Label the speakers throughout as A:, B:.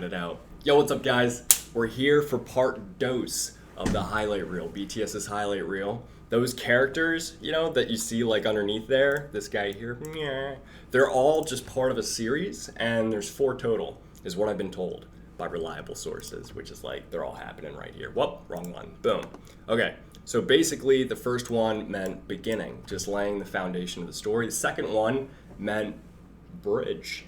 A: it out. Yo, what's up, guys? We're here for part dos of the highlight reel, BTS's highlight reel. Those characters, you know, that you see like underneath there, this guy here, they're all just part of a series, and there's 4 total, is what I've been told by reliable sources, which is like, they're all happening right here. Whoop, wrong one, boom. Okay, so basically the first one meant beginning, just laying the foundation of the story. The second one meant bridge.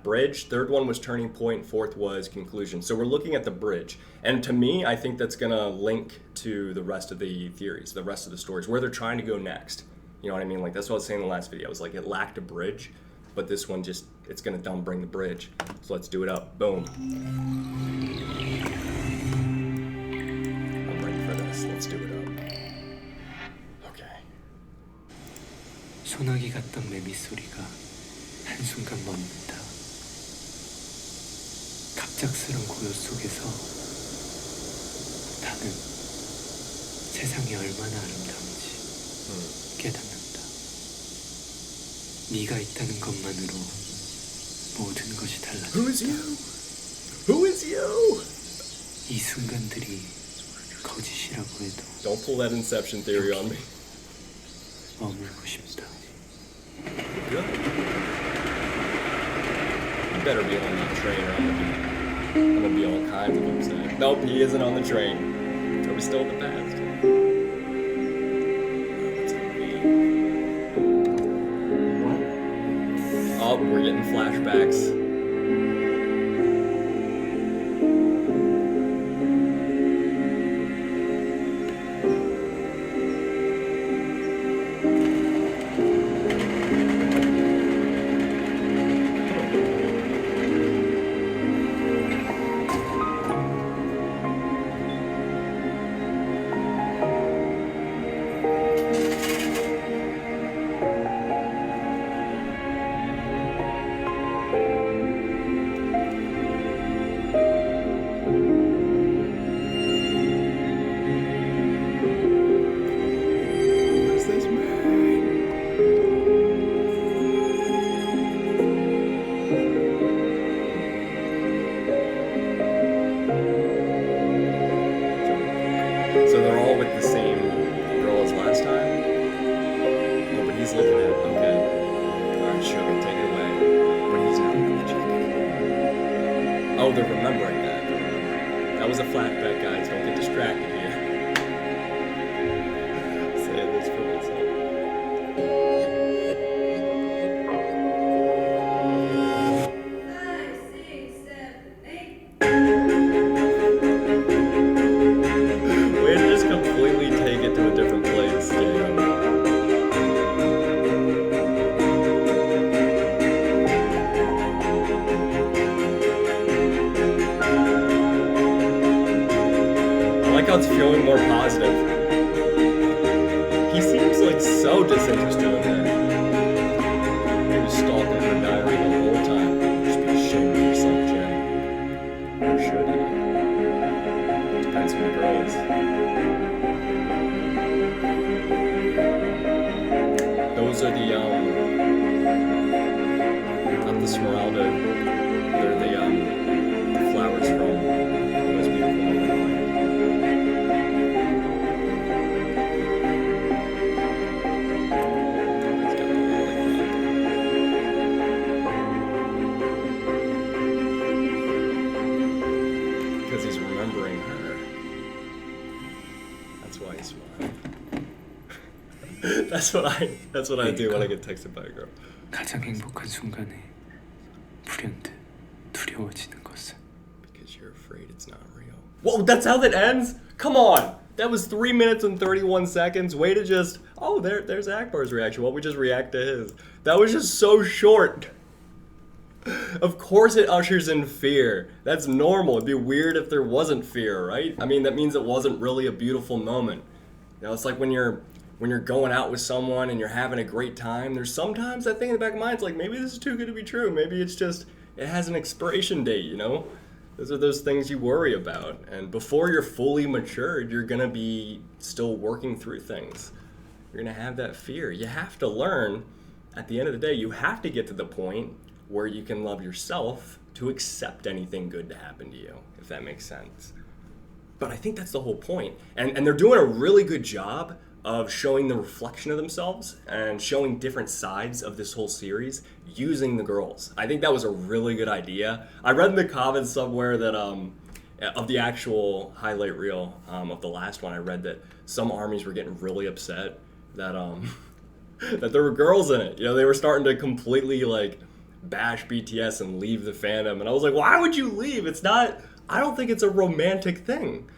A: Bridge. Third one was turning point. Fourth was conclusion. So we're looking at the bridge. And to me, I think that's going to link to the rest of the theories, the rest of the stories, where they're trying to go next. You know what I mean? Like, that's what I was saying in the last video. I was like, it lacked a bridge, but this one just, it's going to bring the bridge. So let's do it up. Boom. I'm ready for this. Let's do it up. Okay.
B: 소나기 같던 매미 소리가 한순간 멈는다. 갑작스런 고요 속에서 나는 세상이 얼마나 아름다운지 깨닫는다. 네가 있다는 것만으로 모든 것이 달라진다.
A: Who is you? Who is you?
B: 이 순간들이 거짓이라고 해도
A: Don't pull that inception theory on me.
B: 머물고 싶다.
A: Good. You better be on that train or I'm gonna be all kinds of upset. Nope, he isn't on the train. Are we still in the past? Oh, we're getting flashbacks. So they're all with the same girl as last time? Oh, but he's looking at, okay. Alright, sugar, take it away. But he's not with the chick anymore. Oh, they're remembering that. That was a flashback, guys. Don't get distracted here. Saying this for myself. Way to just completely take it to a different place, Daniel. I like how it's feeling more positive. He seems like so disinterested in her. He was stalking her diary the whole time. Just be ashamed of yourself, Jen. Or should he? Depends who the girl is. Those are the, not the Smeralda. They're the flowers from The Most Beautiful Woman Alive. He's got the lollipop. Because he's remembering her. That's why he's smiling. That's what I do when I get texted by a girl.
B: 가장 행복한 순간에 불현듯 두려워지는 것은
A: Because you're afraid it's not real. Whoa, that's how that ends? Come on! That was 3 minutes and 31 seconds. Way to just... Oh, there's Akbar's reaction. Well, we just react to his. That was just so short. Of course it ushers in fear. That's normal. It'd be weird if there wasn't fear, right? I mean, that means it wasn't really a beautiful moment. You know, it's like when you're going out with someone and you're having a great time, there's sometimes that thing in the back of my mind's like, maybe this is too good to be true. Maybe it's just, it has an expiration date, you know? Those are those things you worry about. And before you're fully matured, you're going to be still working through things. You're going to have that fear. You have to learn, at the end of the day, you have to get to the point where you can love yourself to accept anything good to happen to you, if that makes sense. But I think that's the whole point. And they're doing a really good job of showing the reflection of themselves and showing different sides of this whole series using the girls. I think that was a really good idea. I read in the comments somewhere that of the actual highlight reel of the last one, I read that some armies were getting really upset that that there were girls in it. You know, they were starting to completely like bash BTS and leave the fandom. And I was like, why would you leave? It's not, I don't think it's a romantic thing.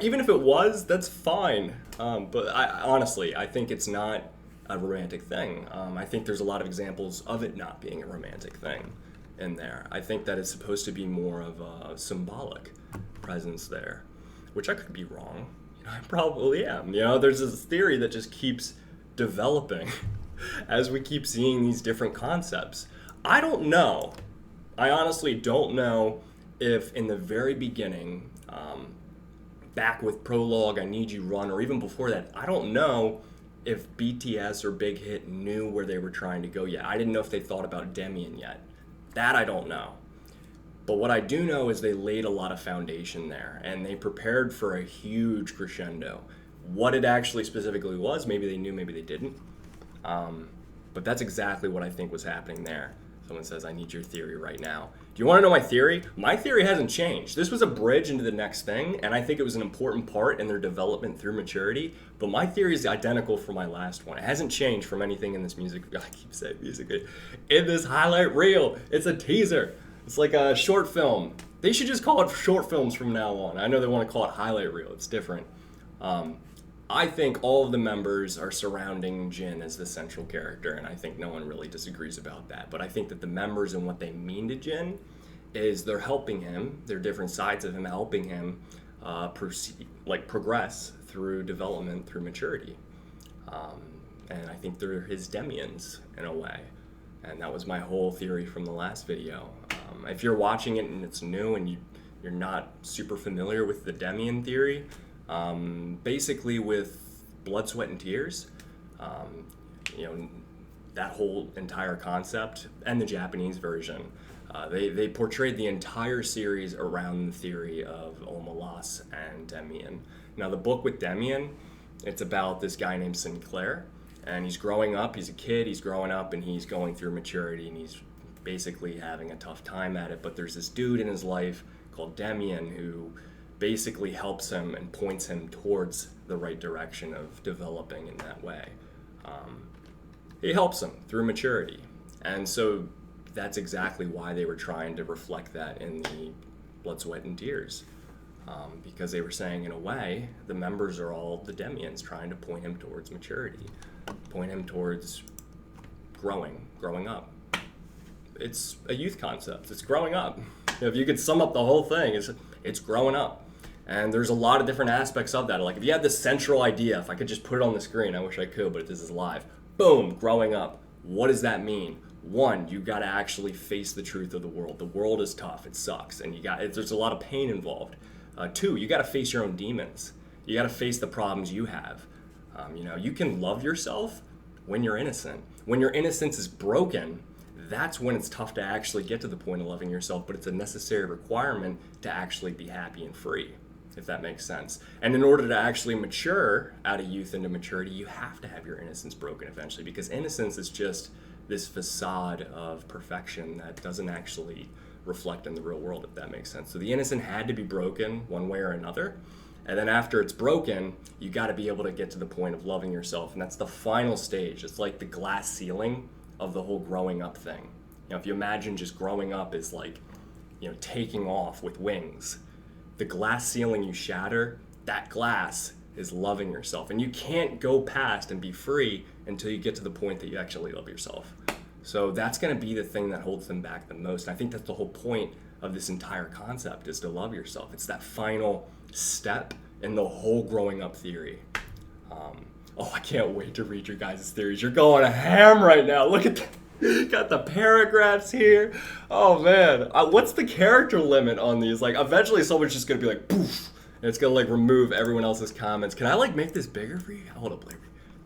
A: Even if it was, that's fine. But honestly, I think it's not a romantic thing. I think there's a lot of examples of it not being a romantic thing in there. I think that it's supposed to be more of a symbolic presence there, which I could be wrong. You know, I probably am. You know, there's this theory that just keeps developing as we keep seeing these different concepts. I don't know. I honestly don't know if in the very beginning, back with Prologue, I Need You Run, or even before that, I don't know if BTS or Big Hit knew where they were trying to go yet. I didn't know if they thought about Demian yet. That I don't know. But what I do know is they laid a lot of foundation there, and they prepared for a huge crescendo. What it actually specifically was, maybe they knew, maybe they didn't. But that's exactly what I think was happening there. Someone says, I need your theory right now. Do you want to know my theory? My theory hasn't changed. This was a bridge into the next thing, and I think it was an important part in their development through maturity. But my theory is identical for my last one. It hasn't changed from anything in this music. I keep saying music. In this highlight reel, it's a teaser. It's like a short film. They should just call it short films from now on. I know they want to call it highlight reel. It's different. I think all of the members are surrounding Jin as the central character, and I think no one really disagrees about that. But I think that the members and what they mean to Jin is they're helping him. They're different sides of him helping him progress through development, through maturity. And I think they're his Demians in a way. And that was my whole theory from the last video. If you're watching it and it's new and you're not super familiar with the Demian theory, basically with Blood, Sweat, and Tears, you know, that whole entire concept, and the Japanese version, they portrayed the entire series around the theory of Omelas and Demian. Now, the book with Demian, it's about this guy named Sinclair, and he's growing up, he's a kid, he's growing up, and he's going through maturity, and he's basically having a tough time at it, but there's this dude in his life called Demian who basically helps him and points him towards the right direction of developing in that way. He helps him through maturity. And so that's exactly why they were trying to reflect that in the Blood, Sweat, and Tears. Because they were saying, in a way, the members are all the Demians trying to point him towards maturity, point him towards growing up. It's a youth concept. It's growing up. If you could sum up the whole thing, it's growing up. And there's a lot of different aspects of that. Like if you had this central idea, if I could just put it on the screen, I wish I could, but this is live. Boom, growing up. What does that mean? One, you got to actually face the truth of the world. The world is tough. It sucks. And there's a lot of pain involved. Two, you got to face your own demons. You got to face the problems you have. You can love yourself when you're innocent. When your innocence is broken, that's when it's tough to actually get to the point of loving yourself, but it's a necessary requirement to actually be happy and free, if that makes sense. And in order to actually mature out of youth into maturity, you have to have your innocence broken eventually, because innocence is just this facade of perfection that doesn't actually reflect in the real world, if that makes sense. So the innocent had to be broken one way or another. And then after it's broken, you got to be able to get to the point of loving yourself. And that's the final stage. It's like the glass ceiling of the whole growing up thing. If you imagine just growing up is like, taking off with wings. The glass ceiling you shatter, that glass is loving yourself. And you can't go past and be free until you get to the point that you actually love yourself. So that's going to be the thing that holds them back the most. And I think that's the whole point of this entire concept, is to love yourself. It's that final step in the whole growing up theory. I can't wait to read your guys' theories. You're going ham right now. Look at that. Got the paragraphs here. Oh man, what's the character limit on these? Like eventually someone's just gonna be like poof, and it's gonna like remove everyone else's comments. Can I like make this bigger for you? Hold up,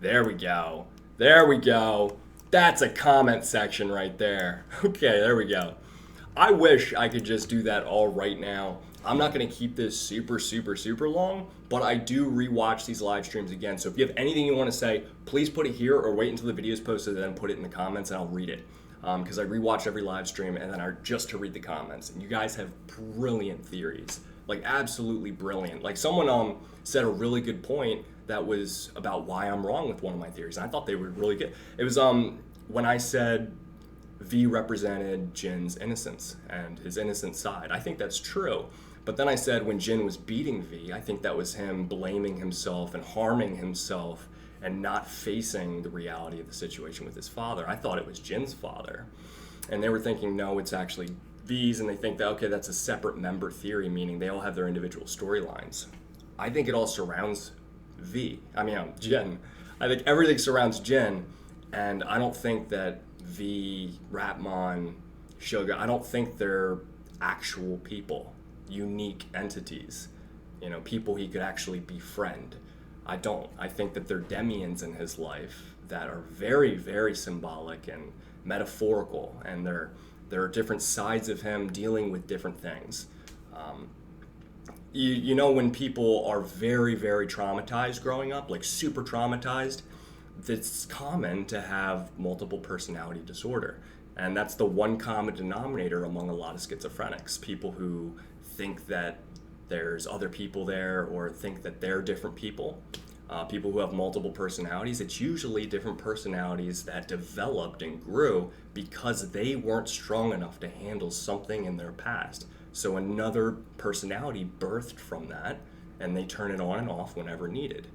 A: there we go. There we go. That's a comment section right there. Okay, there we go. I wish I could just do that all right now. I'm not going to keep this super, super, super long, but I do rewatch these live streams again. So if you have anything you want to say, please put it here or wait until the video is posted and then put it in the comments and I'll read it. Because I rewatch every live stream and then just to read the comments. And you guys have brilliant theories, like absolutely brilliant. Like someone said a really good point that was about why I'm wrong with one of my theories. And I thought they were really good. It was when I said V represented Jin's innocence and his innocent side. I think that's true. But then I said when Jin was beating V, I think that was him blaming himself and harming himself and not facing the reality of the situation with his father. I thought it was Jin's father. And they were thinking, no, it's actually V's, and they think that, okay, that's a separate member theory, meaning they all have their individual storylines. I think it all surrounds Jin. I think everything surrounds Jin, and I don't think that V, Rapmon, Suga, I don't think they're actual people, unique entities, people he could actually befriend. I don't. I think that they're Demians in his life that are very, very symbolic and metaphorical, and there are different sides of him dealing with different things. When people are very, very traumatized growing up, like super traumatized, it's common to have multiple personality disorder. And that's the one common denominator among a lot of schizophrenics. People who think that there's other people there or think that they're different people. People who have multiple personalities, it's usually different personalities that developed and grew because they weren't strong enough to handle something in their past. So another personality birthed from that, and they turn it on and off whenever needed.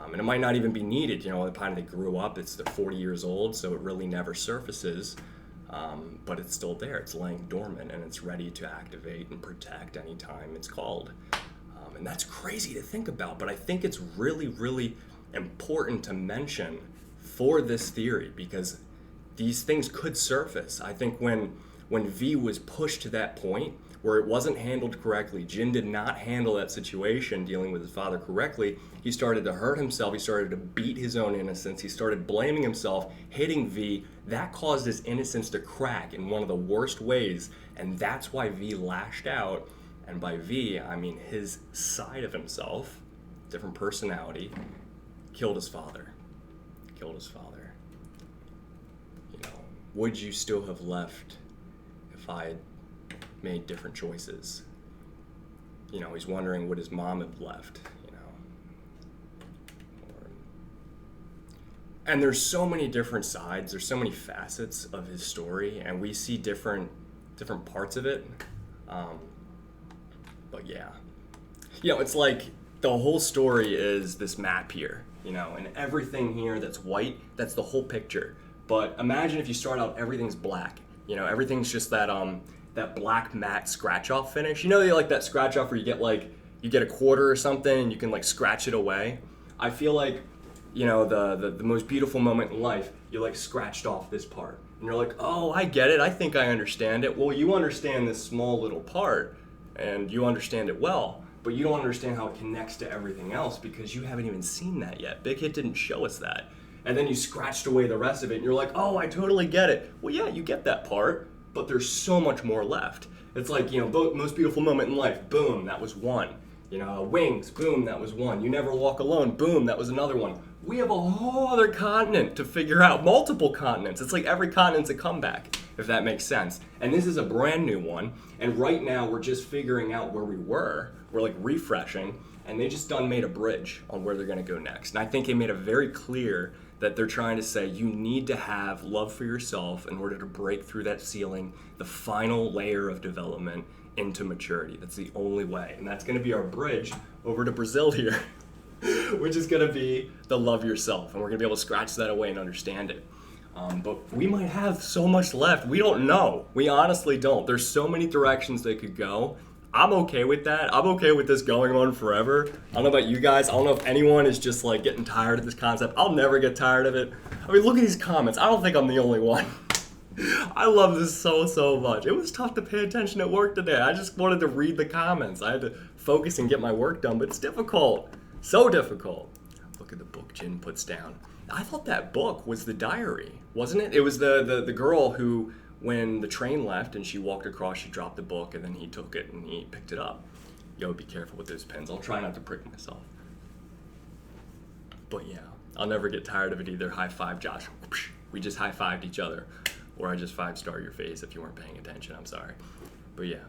A: And it might not even be needed, by the time they grew up, they're 40 years old, so it really never surfaces, but it's still there. It's laying dormant, and it's ready to activate and protect anytime it's called. And that's crazy to think about, but I think it's really, really important to mention for this theory because these things could surface. I think when V was pushed to that point where it wasn't handled correctly, Jin did not handle that situation dealing with his father correctly, he started to hurt himself, he started to beat his own innocence, he started blaming himself, hitting V. That caused his innocence to crack in one of the worst ways, and that's why V lashed out. And by V, I mean his side of himself, different personality, killed his father. Would you still have left if I had made different choices? He's wondering would his mom have left, And there's so many different sides, there's so many facets of his story, and we see different parts of it. But yeah, it's like the whole story is this map here, and everything here that's white, that's the whole picture. But imagine if you start out, everything's black, everything's just that black matte scratch off finish. They like that scratch off where you get a quarter or something and you can scratch it away. I feel like, the most beautiful moment in life, you scratched off this part and you're like, oh, I get it. I think I understand it. Well, you understand this small little part and you understand it well, but you don't understand how it connects to everything else because you haven't even seen that yet. Big Hit didn't show us that. And then you scratched away the rest of it and you're like, oh, I totally get it. Well, yeah, you get that part, but there's so much more left. It's like, most beautiful moment in life, boom, that was one. Wings, boom, that was one. You Never Walk Alone, boom, that was another one. We have a whole other continent to figure out, multiple continents. It's like every continent's a comeback, if that makes sense. And this is a brand new one, and right now we're just figuring out where we were. We're refreshing, and they just made a bridge on where they're gonna go next. And I think they made it very clear that they're trying to say you need to have love for yourself in order to break through that ceiling, the final layer of development into maturity. That's the only way. And that's going to be our bridge over to Brazil here, which is going to be the love yourself. And we're going to be able to scratch that away and understand it. But we might have so much left. We don't know. We honestly don't. There's so many directions they could go. I'm okay with that. I'm okay with this going on forever. I don't know about you guys. I don't know if anyone is just getting tired of this concept. I'll never get tired of it. I mean, look at these comments. I don't think I'm the only one. I love this so much. It was tough to pay attention at work today. I just wanted to read the comments. I had to focus and get my work done, but it's difficult. So difficult. Look at the book Jin puts down. I thought that book was the diary, wasn't it? It was the girl who when the train left and she walked across, she dropped the book, and then he took it and he picked it up. Yo, be careful with those pens. I'll try not to prick myself. But yeah, I'll never get tired of it either. High five, Josh. We just high fived each other. Or I just 5-star your face if you weren't paying attention. I'm sorry. But yeah.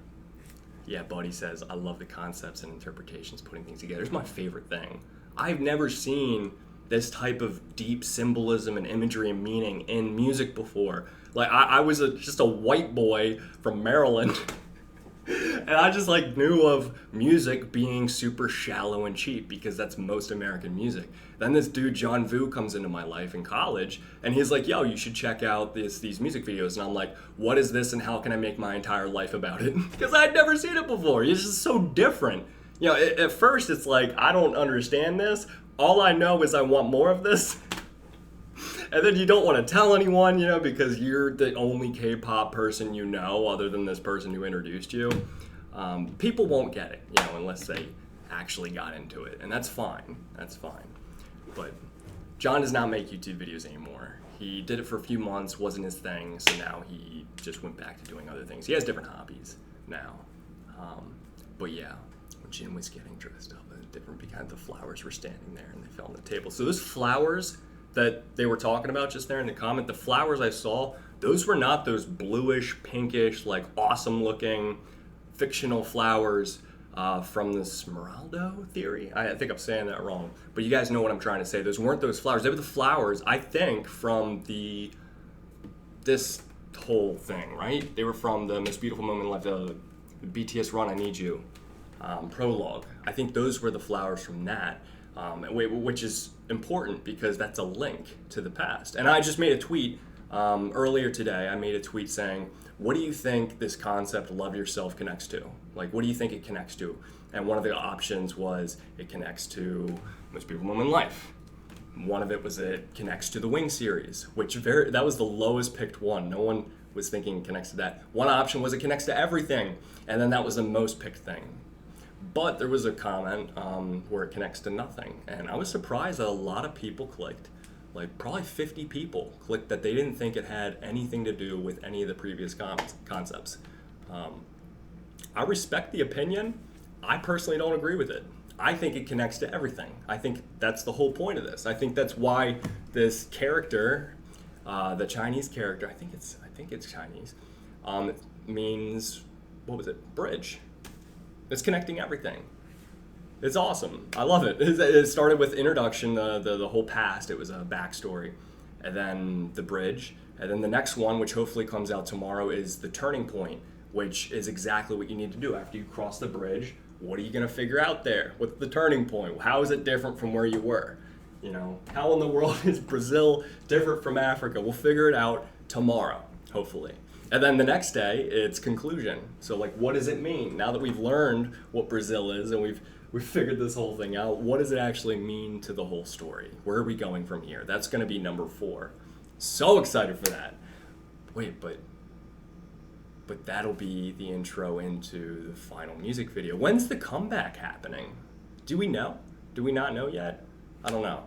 A: Yeah, Buddy says, I love the concepts and interpretations, putting things together. It's my favorite thing. I've never seen this type of deep symbolism and imagery and meaning in music before. Like, I was just a white boy from Maryland. And I just like knew of music being super shallow and cheap because that's most American music. Then this dude John Vu comes into my life in college and he's like, yo, you should check out these music videos. And I'm like, what is this and how can I make my entire life about it? Because I'd never seen it before. It's just so different. You know, at first it's like, I don't understand this. All I know is I want more of this. And then you don't want to tell anyone, you know, because you're the only K-pop person you know other than this person who introduced you. People won't get it, you know, unless they actually got into it. And that's fine. That's fine. But John does not make YouTube videos anymore. He did it for a few months, wasn't his thing, so now he just went back to doing other things. He has different hobbies now. But yeah, when Jin was getting dressed up, different because the flowers were standing there and they fell on the table. So those flowers that they were talking about just there in the comment, the flowers I saw, those were not those bluish, pinkish, like awesome looking fictional flowers from the Smeraldo theory. I think I'm saying that wrong, but you guys know what I'm trying to say. Those weren't those flowers. They were the flowers, I think, from this whole thing, right? They were from the Most Beautiful Moment in Life, the BTS Run, I Need You prologue. I think those were the flowers from that. Which is important because that's a link to the past. And I just made a tweet earlier today. I made a tweet saying, what do you think this concept love yourself connects to? Like, what do you think it connects to? And one of the options was it connects to Most Beautiful Moment in Life. One of it was it connects to the Wing series, which that was the lowest picked one. No one was thinking it connects to that. One option was it connects to everything. And then that was the most picked thing. But there was a comment where it connects to nothing. And I was surprised that a lot of people clicked. Like probably 50 people clicked that they didn't think it had anything to do with any of the previous concepts. I respect the opinion. I personally don't agree with it. I think it connects to everything. I think that's the whole point of this. I think that's why this character, the Chinese character, I think it's Chinese, means, what was it? Bridge. It's connecting everything. It's awesome. I love it. It started with introduction, the whole past. It was a backstory. And then the bridge. And then the next one, which hopefully comes out tomorrow, is the turning point, which is exactly what you need to do. After you cross the bridge, what are you going to figure out there? What's the turning point? How is it different from where you were? You know, how in the world is Brazil different from Africa? We'll figure it out tomorrow, hopefully. And then the next day, it's conclusion. So, like, what does it mean? Now that we've learned what Brazil is and we've figured this whole thing out, what does it actually mean to the whole story? Where are we going from here? That's going to be number 4. So excited for that. Wait, but that'll be the intro into the final music video. When's the comeback happening? Do we know? Do we not know yet? I don't know.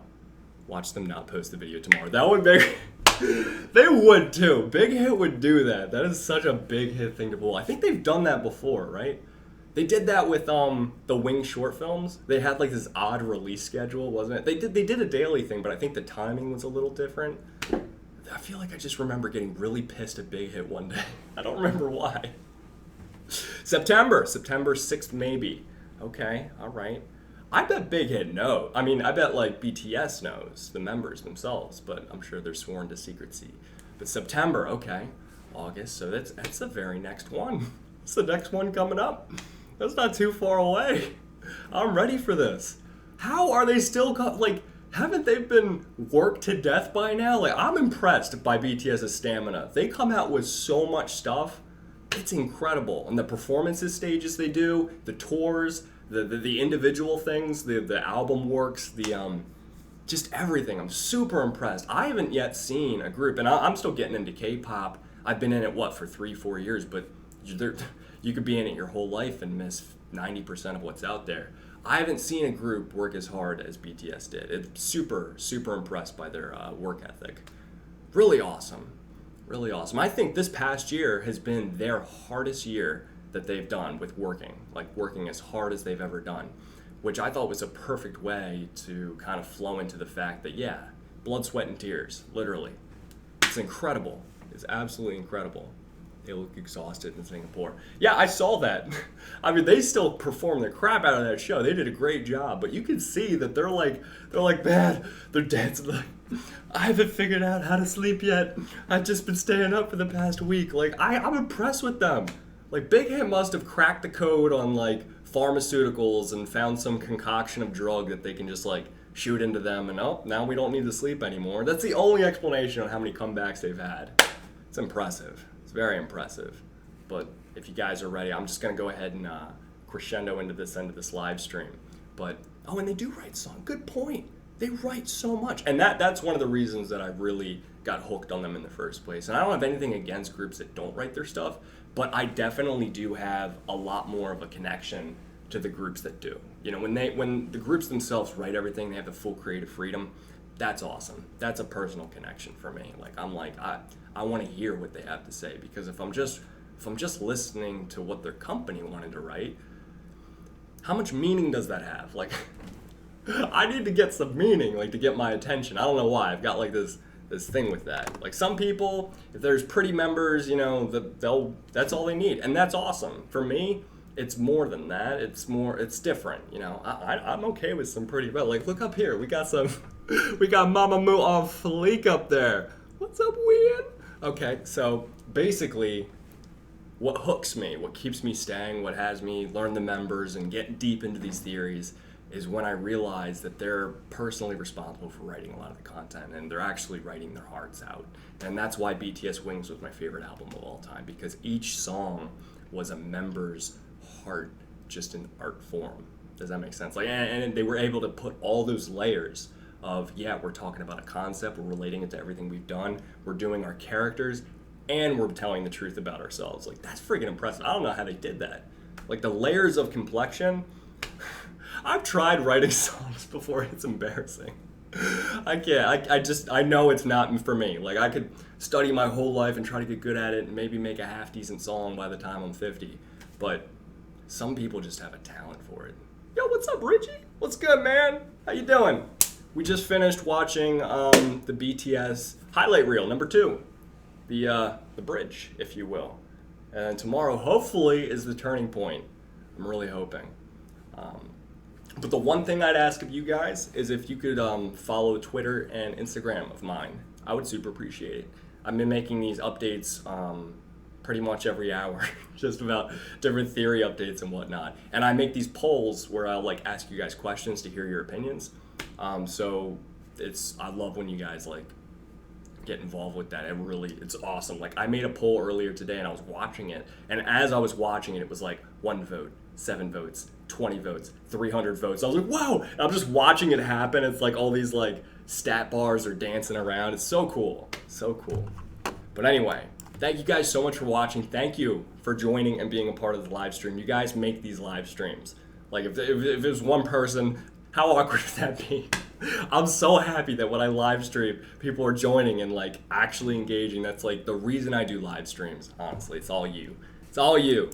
A: Watch them not post the video tomorrow. That would make... They would too. Big Hit would do that. That is such a Big Hit thing to pull. I think they've done that before, right? They did that with the Wing short films. They had like this odd release schedule, wasn't it? They did a daily thing, but I think the timing was a little different. I feel like I just remember getting really pissed at Big Hit one day. I don't remember why. September 6th maybe. Okay, all right. I bet Big Hit knows. I mean, I bet like BTS knows, the members themselves, but I'm sure they're sworn to secrecy. But September, okay. August, so that's the very next one. It's the next one coming up. That's not too far away. I'm ready for this. How are they still, haven't they been worked to death by now? Like, I'm impressed by BTS's stamina. They come out with so much stuff. It's incredible. And the performances stages they do, the tours, the individual things, the album works, just everything. I'm super impressed. I haven't yet seen a group, and I'm still getting into K-pop. I've been in it, for 3-4 years, but you could be in it your whole life and miss 90% of what's out there. I haven't seen a group work as hard as BTS did. It's super, super impressed by their work ethic. Really awesome. Really awesome. I think this past year has been their hardest year that they've done with working as hard as they've ever done, which I thought was a perfect way to kind of flow into the fact that, yeah, blood, sweat, and tears, literally. It's incredible. It's absolutely incredible. They look exhausted in Singapore. Yeah, I saw that. I mean, they still performed the crap out of that show. They did a great job, but you can see that they're like, man, they're dancing like, I haven't figured out how to sleep yet. I've just been staying up for the past week. Like, I'm impressed with them. Like, Big Hit must have cracked the code on, like, pharmaceuticals and found some concoction of drug that they can just, like, shoot into them and, oh, now we don't need to sleep anymore. That's the only explanation on how many comebacks they've had. It's impressive. It's very impressive. But if you guys are ready, I'm just going to go ahead and crescendo into this end of this live stream. But, oh, and they do write songs. Good point. They write so much. And that's one of the reasons that I really got hooked on them in the first place. And I don't have anything against groups that don't write their stuff, but I definitely do have a lot more of a connection to the groups that do. You know, when the groups themselves write everything, they have the full creative freedom. That's awesome. That's a personal connection for me. Like, I'm like, I want to hear what they have to say, because if I'm just listening to what their company wanted to write, how much meaning does that have? Like, I need to get some meaning, like, to get my attention. I don't know why. I've got like this thing with that. Like, some people, if there's pretty members, you know, that's all they need, and that's awesome. For me, it's more than that. It's different. You know, I'm okay with some pretty, but like, look up here. We got Mama Moo on fleek up there. What's up, Wien? Okay, so basically, what hooks me, what keeps me staying, what has me learn the members and get deep into these theories is when I realize that they're personally responsible for writing a lot of the content, and they're actually writing their hearts out. And that's why BTS Wings was my favorite album of all time, because each song was a member's heart, just in art form. Does that make sense? Like, and they were able to put all those layers of, yeah, we're talking about a concept, we're relating it to everything we've done, we're doing our characters, and we're telling the truth about ourselves. Like, that's freaking impressive. I don't know how they did that. Like, the layers of complexion. I've tried writing songs before. It's embarrassing. I can't. I know it's not for me. Like, I could study my whole life and try to get good at it and maybe make a half decent song by the time I'm 50. But some people just have a talent for it. Yo, what's up, Richie? What's good, man? How you doing? We just finished watching the BTS highlight reel, number 2. The bridge, if you will. And tomorrow, hopefully, is the turning point. I'm really hoping. But the one thing I'd ask of you guys is if you could follow Twitter and Instagram of mine. I would super appreciate it. I've been making these updates pretty much every hour, just about different theory updates and whatnot. And I make these polls where I'll like ask you guys questions to hear your opinions. So I love when you guys like get involved with that. It's awesome. Like, I made a poll earlier today and I was watching it, and as I was watching it, it was like 1 vote, 7 votes, 20 votes, 300 votes. I was like, whoa! And I'm just watching it happen. It's like all these like stat bars are dancing around. It's so cool. So cool. But anyway, thank you guys so much for watching. Thank you for joining and being a part of the live stream. You guys make these live streams. Like, if it was one person, how awkward would that be? I'm so happy that when I live stream, people are joining and like actually engaging. That's like the reason I do live streams. Honestly, it's all you. It's all you.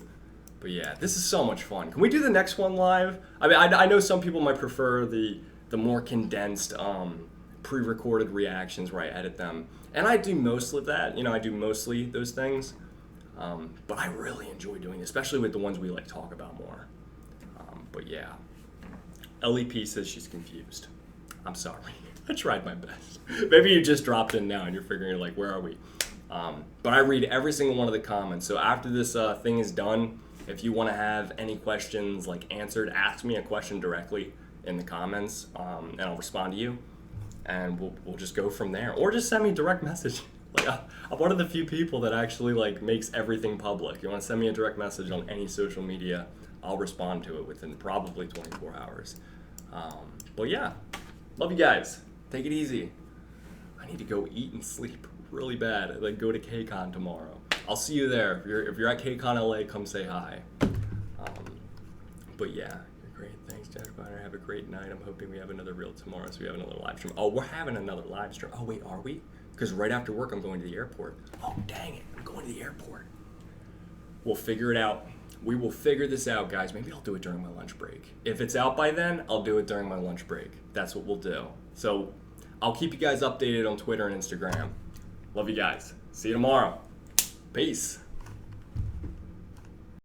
A: But yeah, this is so much fun. Can we do the next one live? I mean, I know some people might prefer the more condensed, pre-recorded reactions where I edit them, and I do most of that. You know, I do mostly those things. But I really enjoy doing it, especially with the ones we like talk about more. But yeah, LEP says she's confused. I'm sorry. I tried my best. Maybe you just dropped in now and you're figuring like, where are we? But I read every single one of the comments. So after this thing is done, if you want to have any questions like answered, ask me a question directly in the comments, and I'll respond to you, and we'll just go from there. Or just send me a direct message. Like, I'm one of the few people that actually like makes everything public. You want to send me a direct message on any social media, I'll respond to it within probably 24 hours. But yeah. Love you guys. Take it easy. I need to go eat and sleep really bad. Like, go to KCON tomorrow. I'll see you there. If you're at KCON LA, come say hi. But yeah, you're great. Thanks, Jennifer. Have a great night. I'm hoping we have another reel tomorrow, so we have another live stream. Oh, we're having another live stream. Oh wait, are we? Because right after work, I'm going to the airport. Oh, dang it. I'm going to the airport. We'll figure it out. We will figure this out, guys. Maybe I'll do it during my lunch break. If it's out by then, I'll do it during my lunch break. That's what we'll do. So I'll keep you guys updated on Twitter and Instagram. Love you guys. See you tomorrow. Peace.